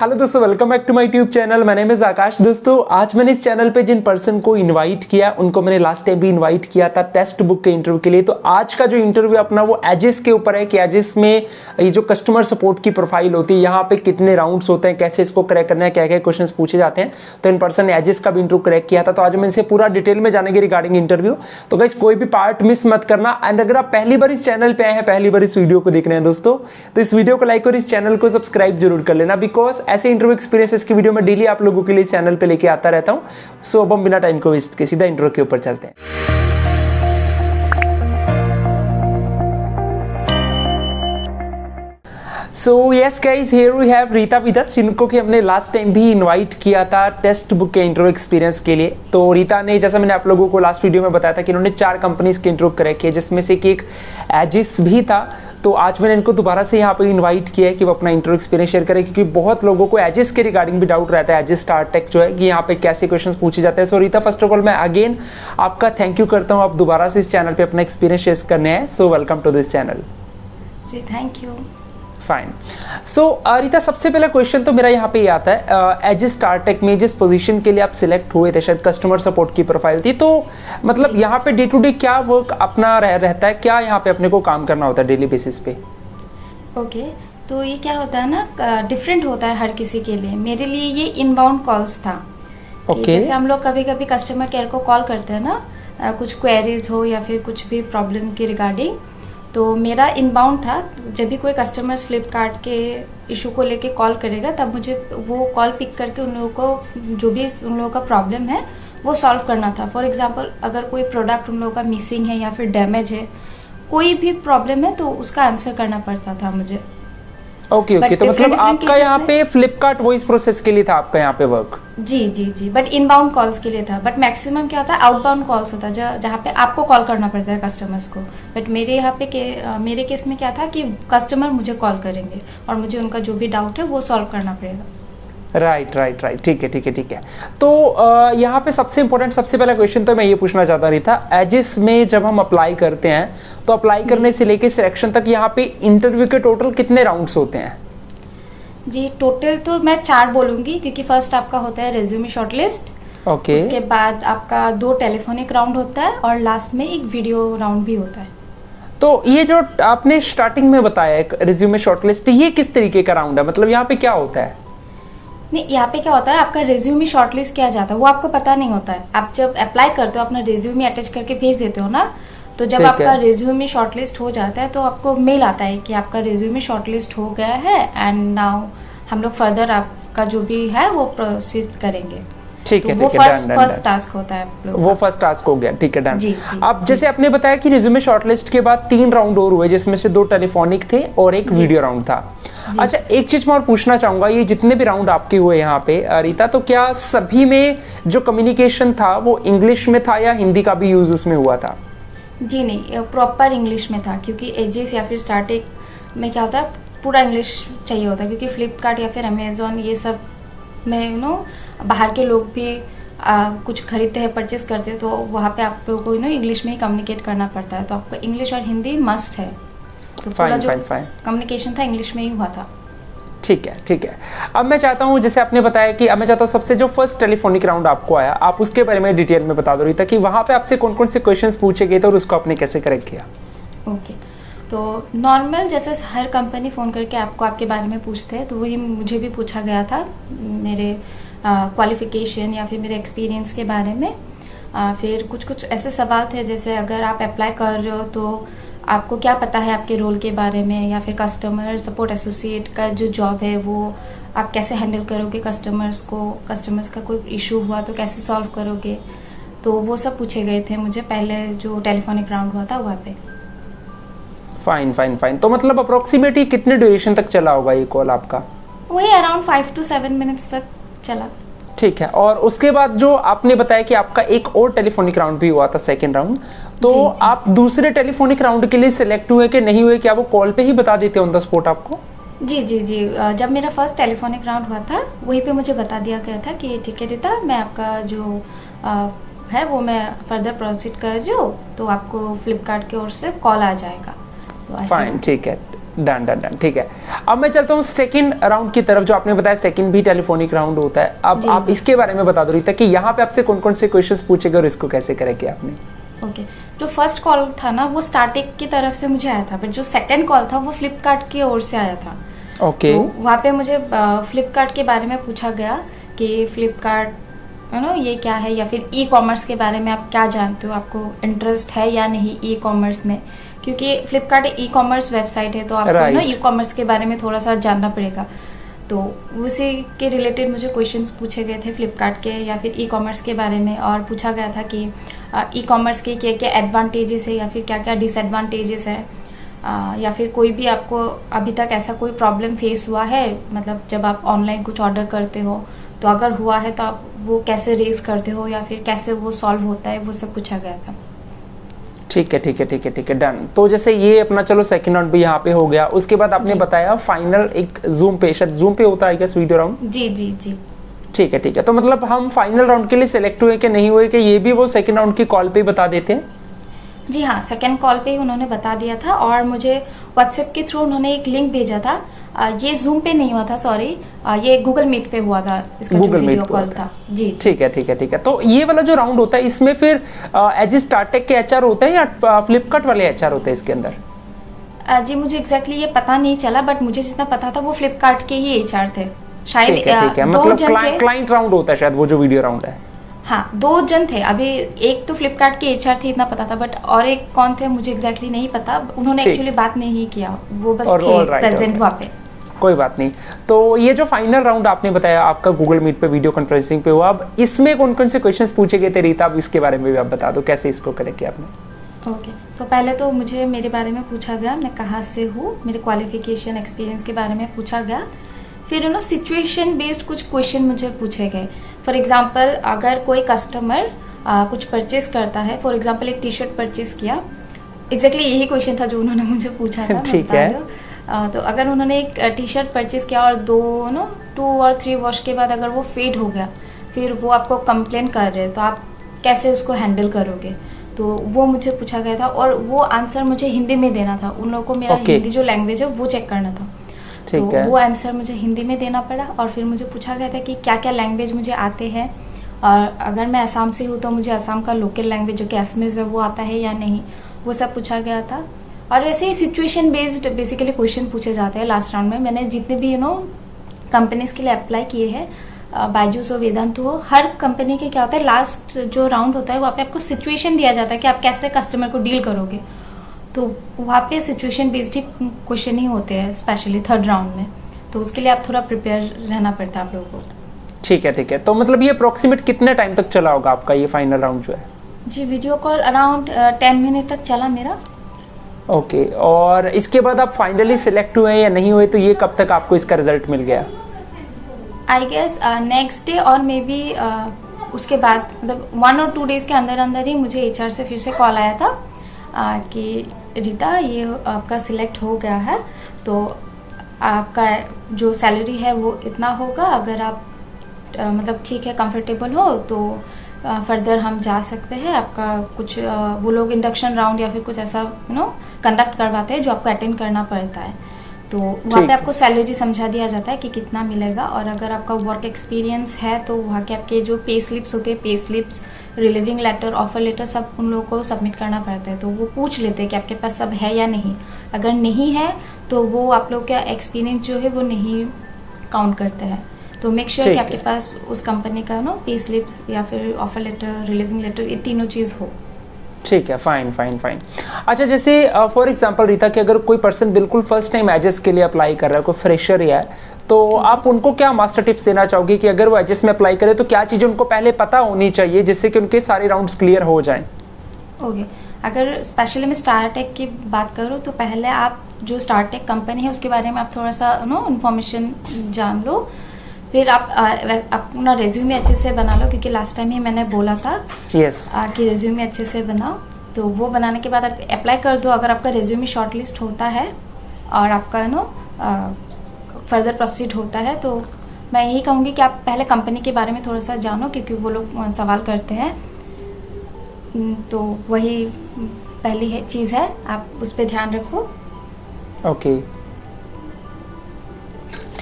Hello दोस्तों, welcome back to my YouTube channel. My name is Akash. दोस्तों, आज मैंने इस चैनल पे जिन पर्सन को इनवाइट किया, उनको मैंने लास्ट टाइम भी इनवाइट किया था टेक्स्ट बुक के इंटरव्यू के लिए। तो आज का जो इंटरव्यू अपना वो एजिस के ऊपर है कि एजिस में ये जो कस्टमर सपोर्ट की प्रोफाइल होती है, यहाँ पे कितने राउंड्स होते हैं, कैसे इसको क्रैक करना है, क्या क्या क्वेश्चन पूछे जाते हैं। तो इन पर्सन ने एजिस का भी इंटरव्यू क्रैक किया था। तो आज मैं इनसे पूरा डिटेल में जानेंगे रिगार्डिंग इंटरव्यू। तो गाइस, कोई भी पार्ट मिस मत करना। एंड अगर आप पहली बार इस चैनल पे आए हैं, पहली बार इस वीडियो को देख रहे हैं दोस्तों, तो इस वीडियो को लाइक और इस चैनल को सब्सक्राइब जरूर कर लेना, बिकॉज ऐसे इंटरव्यू एक्सपीरियंस की वीडियो में डेली आप लोगों के लिए चैनल पे लेके आता रहता हूं। सो अब हम बिना टाइम को वेस्ट के सीधा इंटरव्यू के ऊपर चलते हैं। So yes guys, here we have Rita with us, जिनको कि हमने लास्ट टाइम भी इनवाइट किया था टेक्स्ट बुक के इंटरव्यू एक्सपीरियंस के लिए। तो रीता ने, जैसा मैंने आप लोगों को लास्ट वीडियो में बताया था, कि इन्होंने 4 कंपनीज के इंटरव्यू क्रैक किए, जिसमें से एक एजिस भी था। तो आज मैंने इनको दोबारा से यहाँ पे इनवाइट किया है कि वो अपना इंटरव्यू एक्सपीरियंस शेयर करें, क्योंकि बहुत लोगों को एजिस के रिगार्डिंग भी डाउट रहता है, एजिस स्टार्टेक जो है कि यहाँ पे कैसे क्वेश्चंस पूछे जाते हैं। सो रीता, फर्स्ट ऑफ ऑल मैं अगेन आपका थैंक यू करता हूँ, आप दोबारा से इस चैनल पे अपना एक्सपीरियंस शेयर करने हैं। So welcome to this channel. जी, thank you. Fine. So Rita, सबसे पहला क्वेश्चन तो मेरा यहाँ पे ये आता है, एजिस स्टार्टेक में जिस पोजीशन के लिए आप सिलेक्ट हुए थे, शायद कस्टमर सपोर्ट की प्रोफाइल थी, तो मतलब यहाँ पे डे टू डे क्या वर्क अपना रहता है, क्या यहाँ पे अपने को काम करना होता है डेली बेसिस पे? ओके, तो ये क्या होता है ना, डिफरेंट होता है हर किसी के लिए। मेरे लिए ये इनबाउंड कॉल्स था। ओके। जैसे हम लोग कभी कभी कस्टमर केयर को कॉल करते हैं ना, कुछ क्वेरीज हो या फिर कुछ भी प्रॉब्लम के रिगार्डिंग, तो मेरा इनबाउंड था। जब भी कोई कस्टमर्स फ्लिपकार्ट के इशू को लेके कॉल करेगा, तब मुझे वो कॉल पिक करके उन लोगों को जो भी उन लोगों का प्रॉब्लम है वो सॉल्व करना था। फॉर एग्जांपल, अगर कोई प्रोडक्ट उन लोगों का मिसिंग है या फिर डैमेज है, कोई भी प्रॉब्लम है, तो उसका आंसर करना पड़ता था मुझे। ओके ओके, तो मतलब आपका यहाँ पे फ्लिपकार्ट वॉइस प्रोसेस के लिए था आपका यहाँ पे वर्क? जी जी जी, बट इनबाउंड कॉल्स के लिए था। बट मैक्सिमम क्या होता है, आउटबाउंड कॉल्स होता है, जहाँ पे आपको कॉल करना पड़ता है कस्टमर्स को। बट मेरे यहाँ पे मेरे केस में क्या था कि कस्टमर मुझे कॉल करेंगे और मुझे उनका जो भी डाउट है वो सॉल्व करना पड़ेगा। राइट राइट राइट, ठीक है ठीक है ठीक है। तो यहाँ पे सबसे इंपॉर्टेंट, सबसे पहला क्वेश्चन तो मैं ये पूछना चाहता रही था, एजिस में जब हम अप्लाई करते हैं, तो अप्लाई करने से लेके सिलेक्शन तक यहाँ पे इंटरव्यू के टोटल कितने राउंड्स होते हैं? जी, टोटल तो मैं 4 बोलूंगी, क्योंकि फर्स्ट आपका होता है रेज्यूमे शॉर्टलिस्ट। ओके। उसके बाद आपका 2 टेलीफोनिक राउंड होता है और लास्ट में एक वीडियो राउंड भी होता है। तो ये जो आपने स्टार्टिंग में बताया एक रिज्यूमे शॉर्टलिस्ट, ये किस तरीके का राउंड है, मतलब यहाँ पे क्या होता है? नहीं, यहाँ पे क्या होता है, आपका रिज्यूमे शॉर्टलिस्ट किया जाता है, वो आपको पता नहीं होता है। आप जब अप्लाई करते हो, अपना रिज्यूमे अटैच करके भेज देते हो ना, तो जब आपका रिज्यूमे शॉर्टलिस्ट हो जाता है, तो आपको मेल आता है कि आपका रिज्यूमे शॉर्टलिस्ट हो गया है, एंड नाउ हम लोग फर्दर आपका जो भी है वो प्रोसीड करेंगे। ठीक है, वो फर्स्ट टास्क होता है आप लोग, वो फर्स्ट टास्क हो गया। ठीक है, डन। जी, अब जैसे आपने बताया कि रिज्यूमे शॉर्टलिस्ट के बाद 3 राउंड और हुए, जिसमें से 2 टेलीफोनिक थे और एक वीडियो राउंड था। अच्छा, एक चीज मैं और पूछना चाहूंगा, ये जितने भी राउंड आपके हुए यहाँ पे रीता, तो क्या सभी में जो कम्युनिकेशन था वो इंग्लिश में था या हिंदी का भी यूज उसमें हुआ था? जी नहीं, प्रॉपर इंग्लिश में था, क्योंकि एजिस या फिर स्टार्टेक में क्या होता है, पूरा इंग्लिश चाहिए होता है। क्योंकि फ्लिपकार्ट या फिर अमेजोन ये सब में बाहर के लोग भी कुछ खरीदते हैं, परचेस करते हैं, तो वहाँ पे आप लोगों को इंग्लिश में ही कम्युनिकेट करना पड़ता है। तो आपको इंग्लिश और हिंदी मस्ट है, तो पूरा जो कम्युनिकेशन था इंग्लिश में ही हुआ था। ठीक है ठीक है। अब मैं चाहता हूँ, जैसे आपने बताया कि अब मैं चाहता हूँ सबसे जो फर्स्ट टेलीफोनिक राउंड आपको आया, आप उसके बारे में डिटेल में बता दो रही था कि वहाँ पे आपसे कौन कौन से क्वेश्चंस पूछे गए थे और उसको आपने कैसे करेक्ट किया? ओके, तो नॉर्मल जैसे हर कंपनी फ़ोन करके आपको आपके बारे में पूछते हैं, तो वही मुझे भी पूछा गया था, मेरे क्वालिफिकेशन या फिर मेरे एक्सपीरियंस के बारे में। फिर कुछ कुछ ऐसे सवाल थे, जैसे अगर आप अप्लाई कर रहे हो तो आपको क्या पता है आपके रोल के बारे में, या फिर कस्टमर सपोर्ट एसोसिएट का जो जॉब है वो आप कैसे हैंडल करोगे कस्टमर्स को, कस्टमर्स का कोई इशू हुआ तो कैसे सॉल्व करोगे। तो वो सब पूछे गए थे मुझे पहले जो टेलीफोनिक राउंड हुआ था वहाँ पे। Fine fine fine. तो मतलब अप्रोक्सीमेटली कितने ड्यूरेशन तक चला होगा ये कॉल आपका? वही अराउंड 5 to 7 मिनट्स तक चला। ठीक है। और उसके बाद जो आपने बताया कि आपका एक और टेलीफोनिक राउंड भी हुआ था, सेकंड राउंड, तो जी, जी. आप दूसरे टेलीफोनिक राउंड के लिए सिलेक्ट हुए कि नहीं हुए, क्या वो कॉल पे ही बता देते ऑन द स्पॉट आपको? जी जी जी, जब मेरा फर्स्ट टेलीफोनिक राउंड हुआ था, वहीं पे मुझे बता दिया गया था कि ठीक है रीता, मैं आपका जो है वो मैं फर्दर प्रोसीड कर रही हूँ, तो आपको फ्लिपकार्ट की ओर से कॉल आ जाएगा। फाइन, ठीक है डन डन डन, ठीक है। अब मैं चलता हूँ सेकंड राउंड की तरफ, जो आपने बताया सेकंड भी टेलीफोनिक राउंड होता है। अब आप इसके बारे में बता दो रीता कि यहाँ पे आपसे कौन कौन से क्वेश्चंस पूछे गए और इसको कैसे करेक्ट किया आपने। ओके, जो फर्स्ट कॉल था ना वो स्टार्टिंग की तरफ से मुझे आया था, बट जो सेकंड कॉल था वो फ्लिपकार्ट की ओर से आया था। ओके। तो वहाँ पे मुझे फ्लिपकार्ट के बारे में पूछा गया कि फ्लिपकार्ट ये क्या है, या फिर ई कॉमर्स के बारे में आप क्या जानते हो, आपको इंटरेस्ट है या नहीं ई कॉमर्स में, क्योंकि फ्लिपकार्ट ई कॉमर्स वेबसाइट है, तो आपको ई कॉमर्स के बारे में थोड़ा सा जानना पड़ेगा। तो उसी के रिलेटेड मुझे क्वेश्चंस पूछे गए थे फ्लिपकार्ट के या फिर ई कॉमर्स के बारे में, और पूछा गया था कि ई कॉमर्स के क्या क्या एडवांटेजेस है या फिर क्या क्या डिसएडवांटेजेस है, या फिर कोई भी आपको अभी तक ऐसा कोई प्रॉब्लम फेस हुआ है, मतलब जब आप ऑनलाइन कुछ ऑर्डर करते हो तो अगर हुआ है तो आप वो कैसे रेज करते हो या फिर कैसे वो सॉल्व होता है, वो सब पूछा गया था। ठीक है ठीक है ठीक है ठीक है, डन। तो जैसे ये अपना चलो सेकंड राउंड भी यहाँ पे हो गया, उसके बाद आपने बताया फाइनल एक जूम पे, शायद जूम पे होता है क्या वीडियो राउंड? जी जी जी। ठीक है ठीक है। तो मतलब हम फाइनल राउंड के लिए सिलेक्ट हुए कि नहीं हुए, कि ये भी वो सेकंड राउंड की कॉल पे बता देते हैं? जी हाँ, सेकंड कॉल पे ही उन्होंने बता दिया था, और मुझे व्हाट्सएप के थ्रू उन्होंने एक लिंक भेजा था। ये जूम पे नहीं हुआ था, सॉरी, ये गूगल मीट पे हुआ था, इसका जो वीडियो कॉल था। जी ठीक है ठीक है ठीक है। तो ये वाला जो राउंड होता है इसमें फिर एज स्टार्टेक के एचआर होते हैं या फ्लिपकार्ट वाले एचआर होते हैं इसके अंदर? जी मुझे एग्जैक्टली ये पता नहीं चला, बट मुझे जितना पता था वो फ्लिपकार्ट के ही एचआर थे शायद। ठीक है, मतलब क्लाइंट राउंड होता है शायद वो जो वीडियो राउंड है। हाँ, 2 जन थे अभी, एक तो फ्लिपकार्ट के एचआर थे इतना पता था, बट और एक कौन थे मुझे एग्जैक्टली नहीं पता। उन्होंने एक्चुअली बात नहीं किया, वो बस थे प्रेजेंट वहाँ पे। कोई बात नहीं। तो ये जो फाइनल राउंड आपने बताया आपका गूगल मीट पे वीडियो कॉन्फ्रेंसिंग पे हुआ, अब इसमें कौन कौन से क्वेश्चंस पूछे गए थे रीता, अब इसके बारे में भी आप बता दो कैसे इसको करेक्ट किया आपने। ओके, तो पहले तो मुझे मेरे बारे में पूछा गया, मैं कहाँ से हूँ, मेरे क्वालिफिकेशन एक्सपीरियंस के बारे में पूछा गया। फिर सिचुएशन बेस्ड कुछ क्वेश्चन मुझे पूछे गए। फॉर एग्जाम्पल, अगर कोई कस्टमर कुछ परचेज करता है, फॉर एग्जाम्पल एक टी शर्ट परचेज किया, एग्जैक्टली यही क्वेश्चन था जो उन्होंने मुझे पूछा था। ठीक है। तो अगर उन्होंने एक टी शर्ट परचेज किया और 2 और 3 वॉश के बाद अगर वो फेड हो गया, फिर वो आपको कंप्लेन कर रहे हैं, तो आप कैसे उसको हैंडल करोगे, तो वो मुझे पूछा गया था। और वो आंसर मुझे हिंदी में देना था, उन लोगों को मेरा हिंदी जो लैंग्वेज है वो चेक करना था। तो वो आंसर मुझे हिंदी में देना पड़ा। और फिर मुझे पूछा गया था कि क्या क्या लैंग्वेज मुझे आते हैं, और अगर मैं असम से हूँ तो मुझे असम का लोकल लैंग्वेज जो कि असमीज है वो आता है या नहीं, वो सब पूछा गया था। और वैसे ही सिचुएशन बेस्ड बेसिकली क्वेश्चन पूछे जाते हैं लास्ट राउंड में। मैंने जितने भी कंपनीज के लिए अप्लाई किए हैं, बायजूस हो, वेदांत हो, हर कंपनी के क्या होता है, लास्ट जो राउंड होता है वहाँ पे आपको सिचुएशन दिया जाता है कि आप कैसे कस्टमर को डील करोगे। तो वहाँ पे सिचुएशन बेस्ड ही क्वेश्चन ही होते हैं, स्पेशली थर्ड राउंड में। तो उसके लिए आप थोड़ा प्रिपेयर रहना पड़ता है आप लोगों को। ठीक है ठीक है। तो मतलब ये अप्रोक्सीमेट कितने टाइम तक चला होगा आपका ये फाइनल राउंड जो है? जी, वीडियो कॉल अराउंड 10 मिनट तक चला मेरा। ओके। और इसके बाद आप फाइनली सिलेक्ट हुए या नहीं हुए, तो ये कब तक आपको इसका रिजल्ट मिल गया? आई गेस नेक्स्ट डे, और मे बी उसके बाद मतलब 1 और 2 डेज के अंदर अंदर ही मुझे एचआर से फिर से कॉल आया था कि रीता ये आपका सिलेक्ट हो गया है, तो आपका जो सैलरी है वो इतना होगा, अगर आप मतलब ठीक है कंफर्टेबल हो तो फर्दर हम जा सकते हैं। आपका कुछ वो लोग इंडक्शन राउंड या फिर कुछ ऐसा कंडक्ट करवाते हैं जो आपको अटेंड करना पड़ता है। तो वहाँ पे आपको सैलरी समझा दिया जाता है कि कितना मिलेगा, और अगर आपका वर्क एक्सपीरियंस है तो वहाँ के आपके जो पे स्लिप्स होते हैं, pay slips, relieving letter, offer letter, सब उन लोगों को सबमिट करना पड़ता है। तो वो पूछ लेते हैं कि आपके पास सब है या नहीं। अगर नहीं है तो वो आप लोग का एक्सपीरियंस जो है वो नहीं काउंट करते हैं। तो मेक श्योर कि आपके पास उस कंपनी का पे स्लिप्स या फिर ऑफर लेटर, रिलीविंग लेटर, ये तीनों चीज़ हो। ठीक है, फाइन फाइन फाइन। अच्छा, जैसे फॉर एग्जांपल रीता कि अगर कोई पर्सन बिल्कुल फर्स्ट टाइम एजेस के लिए अप्लाई कर रहा है, कोई फ्रेशर है, तो आप उनको क्या मास्टर टिप्स देना चाहोगे कि अगर वो एजेस में अप्लाई करे तो क्या चीज़ें उनको पहले पता होनी चाहिए जिससे कि उनके सारे राउंड्स क्लियर हो जाएं? ओके, अगर स्पेशली मैं स्टारटेक की बात करूँ तो पहले आप जो स्टारटेक कंपनी है उसके बारे में आप थोड़ा सा इन्फॉर्मेशन जान लो। फिर आप अपना रेज्यूमे अच्छे से बना लो, क्योंकि लास्ट टाइम ही मैंने बोला था कि रेज्यूमे अच्छे से बनाओ। तो वो बनाने के बाद आप अप्लाई कर दो। अगर आपका रेज्यूमे शॉर्टलिस्ट होता है और आपका फर्दर प्रोसीड होता है, तो मैं यही कहूँगी कि आप पहले कंपनी के बारे में थोड़ा सा जानो, क्योंकि वो लोग सवाल करते हैं। तो वही पहली चीज़ है, आप उस पर ध्यान रखो। ओके,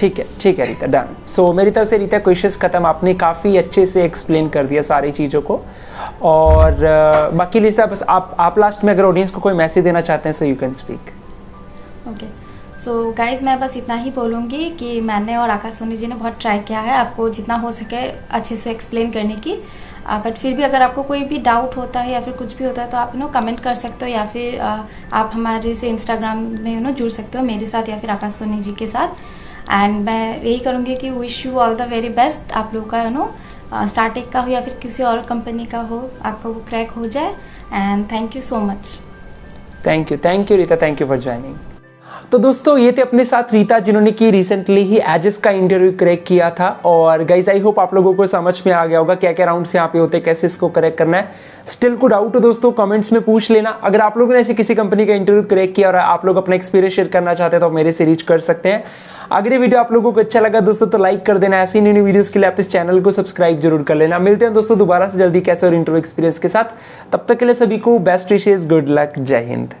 ठीक है रीता, डन। सो मेरी तरफ से रीता क्वेश्चंस खत्म, आपने काफ़ी अच्छे से एक्सप्लेन कर दिया सारी चीज़ों को। और बाकी लिस्टा बस आप लास्ट में अगर ऑडियंस को कोई मैसेज देना चाहते हैं so you can speak. Okay, so guys मैं बस इतना ही बोलूँगी कि मैंने और आकाश सोनी जी ने बहुत ट्राई किया है आपको जितना हो सके अच्छे से एक्सप्लेन करने की। बट फिर भी अगर आपको कोई भी डाउट होता है या फिर कुछ भी होता है तो आप कमेंट कर सकते हो, या फिर आप हमारे से इंस्टाग्राम में जुड़ सकते हो मेरे साथ या फिर आकाश सोनी जी के साथ। एंड मैं यही करूँगी कि wish you all the very best. आप लोग का स्टार्टिंग का हो या फिर किसी और कंपनी का हो, आपका वो क्रैक हो जाए। And thank you so much. Thank you Rita, thank you for joining. तो दोस्तों ये थे अपने साथ रीता जिन्होंने कि रिसेंटली ही एजिस का इंटरव्यू क्रैक किया था। और गाइज आई होप आप लोगों को समझ में आ गया होगा क्या क्या राउंड्स यहाँ पे होते हैं, कैसे इसको क्रैक करना है। स्टिल को डाउट हो दोस्तों कमेंट्स में पूछ लेना। अगर आप लोगों ने ऐसी किसी कंपनी का इंटरव्यू क्रैक किया और आप लोग अपना एक्सपीरियंस शेयर करना चाहते हैं तो आप मेरे से रीच कर सकते हैं। अगर ये वीडियो आप लोगों को अच्छा लगा दोस्तों तो लाइक कर देना। ऐसी न्यू वीडियोस के लिए आप इस चैनल को सब्सक्राइब जरूर कर लेना। मिलते हैं दोस्तों दोबारा से जल्दी कैसे और इंटरव्यू एक्सपीरियंस के साथ। तब तक के लिए सभी को बेस्ट विशेस, गुड लक, जय हिंद।